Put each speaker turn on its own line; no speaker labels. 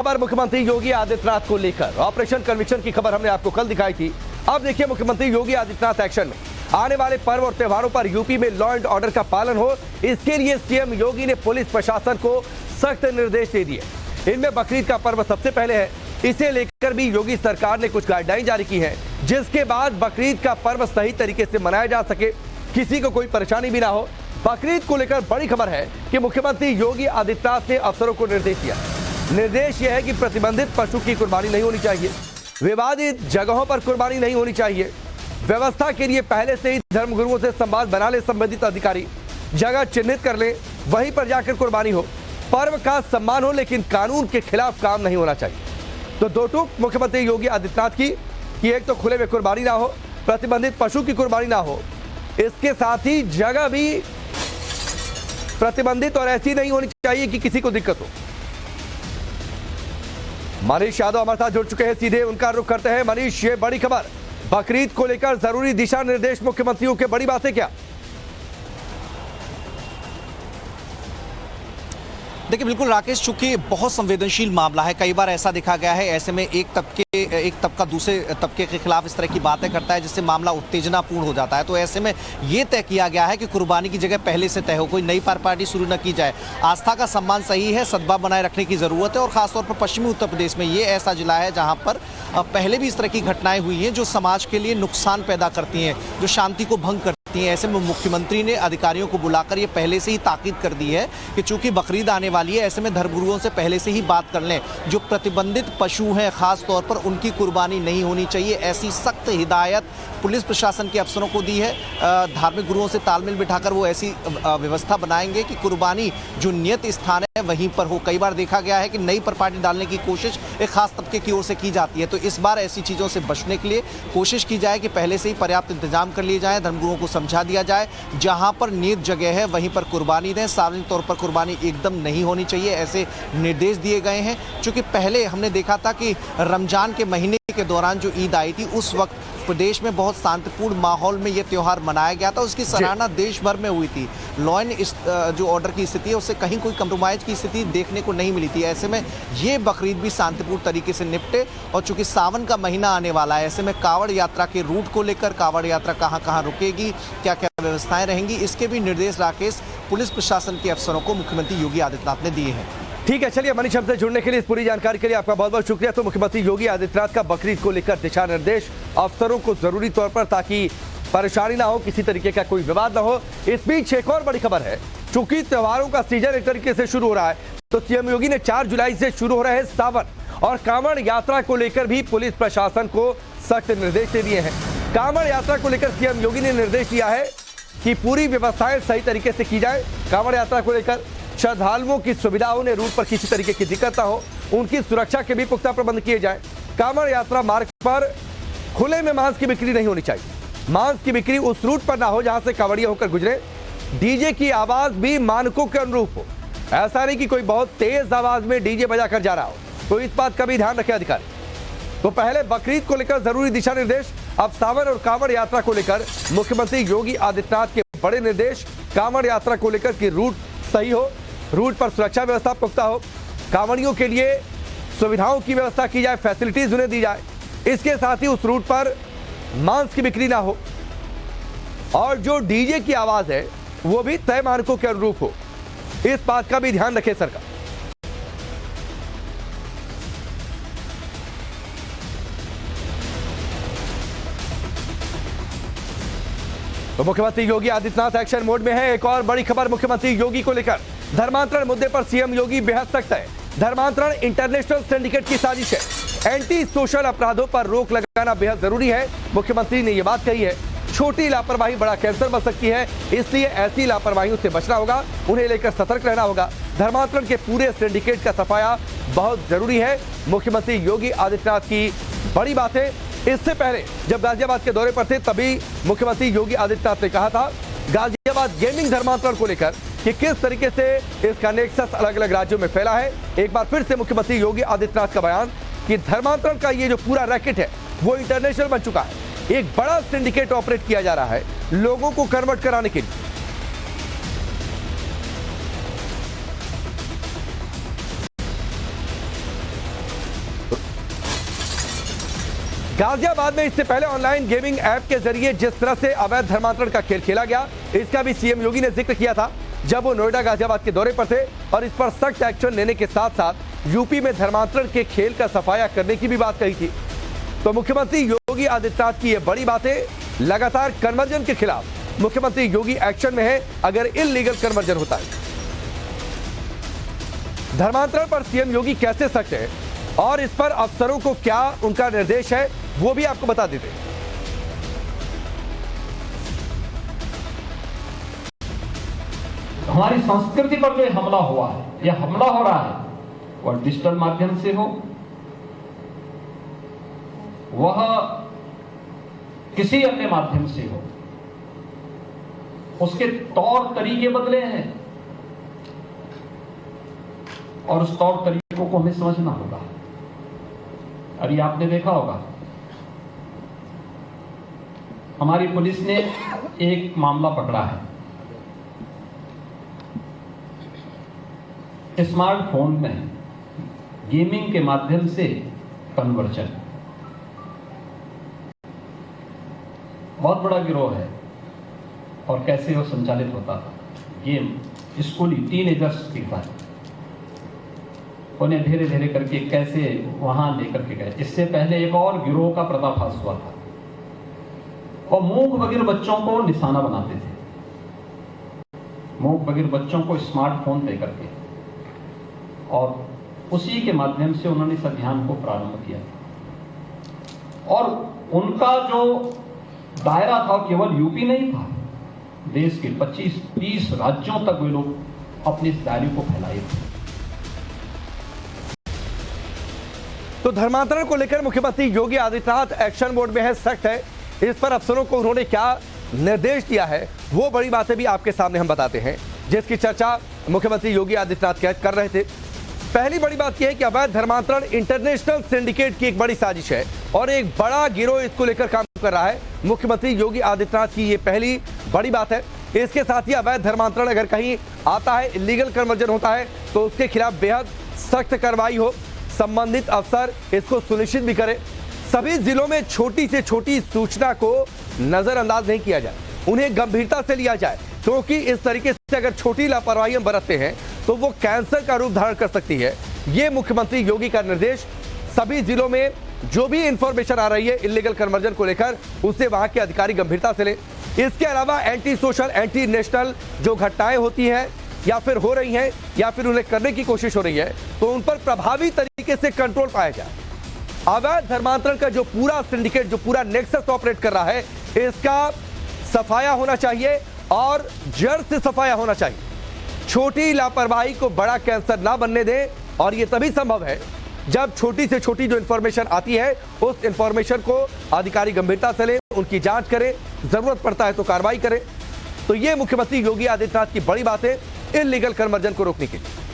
खबर मुख्यमंत्री योगी आदित्यनाथ को लेकर ऑपरेशन कन्विक्शन की खबर हमने आपको कल दिखाई थी। अब देखिए मुख्यमंत्री योगी आदित्यनाथ एक्शन में। आने वाले पर्व और त्योहारों पर यूपी में लॉ एंड ऑर्डर का पालन हो, इसके लिए सीएम योगी ने पुलिस प्रशासन को सख्त निर्देश दे दिए। इनमें बकरीद का पर्व सबसे पहले है। इसे लेकर भी योगी सरकार ने कुछ गाइडलाइन जारी की है, जिसके बाद बकरीद का पर्व सही तरीके से मनाया जा सके, किसी को कोई परेशानी भी ना हो। बकरीद को लेकर बड़ी खबर है कि मुख्यमंत्री योगी आदित्यनाथ ने अफसरों को निर्देश दिया। निर्देश यह है कि प्रतिबंधित पशु की कुर्बानी नहीं होनी चाहिए, विवादित जगहों पर कुर्बानी नहीं होनी चाहिए। व्यवस्था के लिए पहले से ही धर्मगुरुओं से संवाद बना ले संबंधित अधिकारी, जगह चिन्हित कर ले, वहीं पर जाकर कुर्बानी हो। पर्व का सम्मान हो, लेकिन कानून के खिलाफ काम नहीं होना चाहिए। तो दो टूक मुख्यमंत्री योगी आदित्यनाथ की कि एक तो खुले में कुर्बानी ना हो, प्रतिबंधित पशु की कुर्बानी ना हो, इसके साथ ही जगह भी प्रतिबंधित और ऐसी नहीं होनी चाहिए कि किसी को दिक्कत हो। मनीष यादव हमारे साथ जुड़ चुके हैं, सीधे उनका रुख करते हैं। मनीष, ये बड़ी खबर बकरीद को लेकर जरूरी दिशा निर्देश मुख्यमंत्रियों के, बड़ी बातें क्या?
देखिए बिल्कुल राकेश, चूंकि बहुत संवेदनशील मामला है, कई बार ऐसा देखा गया है, ऐसे में एक तबका दूसरे तबके के खिलाफ इस तरह की बातें करता है जिससे मामला उत्तेजनापूर्ण हो जाता है। तो ऐसे में ये तय किया गया है कि कुर्बानी की जगह पहले से तय हो, कोई नई पार्टी शुरू न की जाए। आस्था का सम्मान सही है, सद्भाव बनाए रखने की जरूरत है। और खासतौर पर पश्चिमी उत्तर प्रदेश में ये ऐसा जिला है जहाँ पर पहले भी इस तरह की घटनाएं हुई हैं जो समाज के लिए नुकसान पैदा करती हैं, जो शांति को भंग करती हैं। ऐसे में मुख्यमंत्री ने अधिकारियों को बुलाकर ये पहले से ही ताकीद कर दी है कि चूंकि बकरीद आने वाली है, ऐसे में धर्मगुरुओं से पहले से ही बात कर लें। जो प्रतिबंधित पशु हैं खास तौर पर उनकी कुर्बानी नहीं होनी चाहिए, ऐसी सख्त हिदायत पुलिस प्रशासन के अफसरों को दी है। धार्मिक गुरुओं से तालमेल बिठाकर वो ऐसी व्यवस्था बनाएंगे कि कुर्बानी जो नियत स्थान है वहीं पर हो। कई बार देखा गया है कि नई प्रॉपर्टी डालने की कोशिश एक खास तबके की ओर से की जाती है, तो इस बार ऐसी चीज़ों से बचने के लिए कोशिश की जाए कि पहले से ही पर्याप्त इंतजाम कर लिए जाए, धर्मगुरुओं को समझा दिया जाए, जहां पर नियत जगह है वहीं पर कुर्बानी दें। सार्वजनिक तौर पर कुर्बानी एकदम नहीं होनी चाहिए, ऐसे निर्देश दिए गए हैं। क्योंकि पहले हमने देखा था कि रमजान के महीने के दौरान जो ईद आई थी, उस वक्त प्रदेश में बहुत शांतिपूर्ण माहौल में ये त्योहार मनाया गया था। उसकी सराहना देश भर में हुई थी। लॉ एंड जो ऑर्डर की स्थिति है उससे कहीं कोई कंप्रोमाइज की स्थिति देखने को नहीं मिली थी। ऐसे में ये बकरीद भी शांतिपूर्ण तरीके से निपटे। और चूंकि सावन का महीना आने वाला है, ऐसे में कांवड़ यात्रा के रूट को लेकर, कांवड़ यात्रा कहाँ कहाँ रुकेगी, क्या क्या व्यवस्थाएं रहेंगी, इसके भी निर्देश राकेश पुलिस प्रशासन के अफसरों को मुख्यमंत्री योगी आदित्यनाथ ने दिए हैं।
ठीक है, चलिए मनीष, हमसे जुड़ने के लिए, इस पूरी जानकारी के लिए आपका बहुत बहुत शुक्रिया। तो मुख्यमंत्री योगी आदित्यनाथ का बकरीद को लेकर दिशा निर्देश अफसरों को जरूरी तौर पर, ताकि परेशानी ना हो, किसी तरीके का कोई विवाद ना हो। इस बीच एक और बड़ी खबर है, चूंकि त्योहारों का सीजन एक तरीके से शुरू हो रहा है, तो सीएम योगी ने 4 जुलाई से शुरू हो रहे हैं सावन और कांवड़ यात्रा को लेकर भी पुलिस प्रशासन को सख्त निर्देश दे दिए हैं। कांवड़ यात्रा को लेकर सीएम योगी ने निर्देश दिया है कि पूरी व्यवस्थाएं सही तरीके से की जाए। कांवड़ यात्रा को लेकर श्रद्धालुओं की सुविधा हो, उन्हें रूट पर किसी तरीके की दिक्कत ना हो, उनकी सुरक्षा के भी पुख्ता प्रबंध किए जाए। कांवड़ यात्रा मार्ग पर खुले में मांस की बिक्री नहीं होनी चाहिए। मांस की बिक्री उस रूट पर ना हो जहां से कांवड़िया होकर गुजरे। डीजे की आवाज भी मानकों के अनुरूप हो, ऐसा नहीं कि कोई बहुत तेज आवाज में डीजे बजाकर जा रहा हो, तो इस बात का भी ध्यान रखे अधिकारी। तो पहले बकरीद को लेकर जरूरी दिशा निर्देश, अब सावन और कांवड़ यात्रा को लेकर मुख्यमंत्री योगी आदित्यनाथ के बड़े निर्देश। कांवड़ यात्रा को लेकर कि रूट सही हो, रूट पर सुरक्षा व्यवस्था पुख्ता हो, कांवड़ियों के लिए सुविधाओं की व्यवस्था की जाए, फैसिलिटीज उन्हें दी जाए। इसके साथ ही उस रूट पर मांस की बिक्री ना हो और जो डीजे की आवाज है वो भी तय मानकों के अनुरूप हो, इस बात का भी ध्यान रखे सरकार। तो मुख्यमंत्री योगी आदित्यनाथ एक्शन मोड में है। एक और बड़ी खबर मुख्यमंत्री योगी को लेकर, धर्मांतरण मुद्दे पर सीएम योगी बेहद सख्त है। धर्मांतरण इंटरनेशनल सिंडिकेट की साजिश है। एंटी सोशल अपराधों पर रोक लगाना बेहद जरूरी है। मुख्यमंत्री ने यह बात कही है। छोटी लापरवाही बड़ा कैंसर बन सकती है, इसलिए ऐसी लापरवाहियों से बचना होगा, उन्हें लेकर सतर्क रहना होगा। धर्मांतरण के पूरे सिंडिकेट का सफाया बहुत जरूरी है। मुख्यमंत्री योगी आदित्यनाथ की बड़ी बातें। इससे पहले जब गाजियाबाद के दौरे पर थे, तभी मुख्यमंत्री योगी आदित्यनाथ ने कहा था गाजियाबाद गेमिंग धर्मांतरण को लेकर कि किस तरीके से इसका नेक्सस अलग अलग राज्यों में फैला है। एक बार फिर से मुख्यमंत्री योगी आदित्यनाथ का बयान कि धर्मांतरण का ये जो पूरा रैकेट है वो इंटरनेशनल बन चुका है। एक बड़ा सिंडिकेट ऑपरेट किया जा रहा है लोगों को कन्वर्ट कराने के लिए। गाजियाबाद में इससे पहले ऑनलाइन गेमिंग ऐप के जरिए जिस तरह से अवैध धर्मांतरण का खेल खेला गया, इसका भी सीएम योगी ने जिक्र किया था जब वो नोएडा गाजियाबाद के दौरे पर थे, और इस पर सख्त एक्शन लेने के साथ साथ यूपी में धर्मांतरण के खेल का सफाया करने की भी बात कही थी। तो मुख्यमंत्री योगी आदित्यनाथ की ये बड़ी बातें, लगातार कन्वर्जन के खिलाफ मुख्यमंत्री योगी एक्शन में है अगर इल्लीगल कन्वर्जन होता है। धर्मांतरण पर सीएम योगी कैसे सख्त है और इस पर अफसरों को क्या उनका निर्देश है, वो भी आपको बता देते हैं।
हमारी संस्कृति पर जो हमला हुआ है या हमला हो रहा है, वह डिजिटल माध्यम से हो, वह किसी अन्य माध्यम से हो, उसके तौर तरीके बदले हैं और उस तौर तरीकों को हमें समझना होगा। और ये आपने देखा होगा, हमारी पुलिस ने एक मामला पकड़ा है, स्मार्टफोन में गेमिंग के माध्यम से कन्वर्जन, बहुत बड़ा गिरोह है। और कैसे वो संचालित होता था, गेम स्कूली टीनेजर्स के साथ, उन्हें धीरे धीरे करके कैसे वहां लेकर के गए। इससे पहले एक और गिरोह का पर्दाफाश हुआ था, और मूक बधिर बच्चों को निशाना बनाते थे, मूक बधिर बच्चों को स्मार्टफोन दे करके, और उसी के माध्यम से उन्होंने इस अभियान को प्रारंभ किया। और उनका जो दायरा था केवल यूपी नहीं था, देश के 25-30 राज्यों तक वे लोग अपने इस दायरे को फैलाए थे।
तो धर्मांतरण को लेकर मुख्यमंत्री योगी आदित्यनाथ एक्शन मोड में है, सख्त है। इस पर अफसरों को उन्होंने क्या निर्देश दिया है, वो बड़ी बातें भी आपके सामने हम बताते हैं, जिसकी चर्चा मुख्यमंत्री योगी आदित्यनाथ कर रहे थे। पहली बड़ी बात यह है कि अवैध धर्मांतरण इंटरनेशनल सिंडिकेट की एक बड़ी साजिश है और एक बड़ा गिरोह इसको लेकर काम कर रहा है। मुख्यमंत्री योगी आदित्यनाथ की ये पहली बड़ी बात है। इसके साथ ही अवैध धर्मांतरण अगर कहीं आता है, इलीगल कन्वर्जन होता है, तो उसके खिलाफ बेहद सख्त कार्रवाई हो, संबंधित अफसर इसको सुनिश्चित भी करे। सभी जिलों में छोटी से छोटी सूचना को नजरअंदाज नहीं किया जाए, उन्हें गंभीरता से लिया जाए, क्योंकि इस तरीके से अगर छोटी लापरवाही हम बरतते हैं तो वो कैंसर का रूप धारण कर सकती है। ये मुख्यमंत्री योगी का निर्देश, सभी जिलों में जो भी इंफॉर्मेशन आ रही है इलीगल कन्वर्जन को लेकर, उसे वहां के अधिकारी गंभीरता से लें। इसके अलावा एंटी सोशल, एंटी नेशनल जो घटनाएं होती हैं या फिर हो रही हैं या फिर उन्हें करने की कोशिश हो रही है, तो उन पर प्रभावी तरीके से कंट्रोल पाया जाए। अवैध धर्मांतरण का जो पूरा सिंडिकेट, जो पूरा नेक्सस ऑपरेट कर रहा है, इसका सफाया होना चाहिए और जड़ से सफाया होना चाहिए। छोटी लापरवाही को बड़ा कैंसर ना बनने दें, और यह तभी संभव है जब छोटी से छोटी जो इंफॉर्मेशन आती है उस इंफॉर्मेशन को अधिकारी गंभीरता से लें, उनकी जांच करें, जरूरत पड़ता है तो कार्रवाई करें। तो ये मुख्यमंत्री योगी आदित्यनाथ की बड़ी बात है इल्लीगल कन्वर्जन को रोकने के लिए।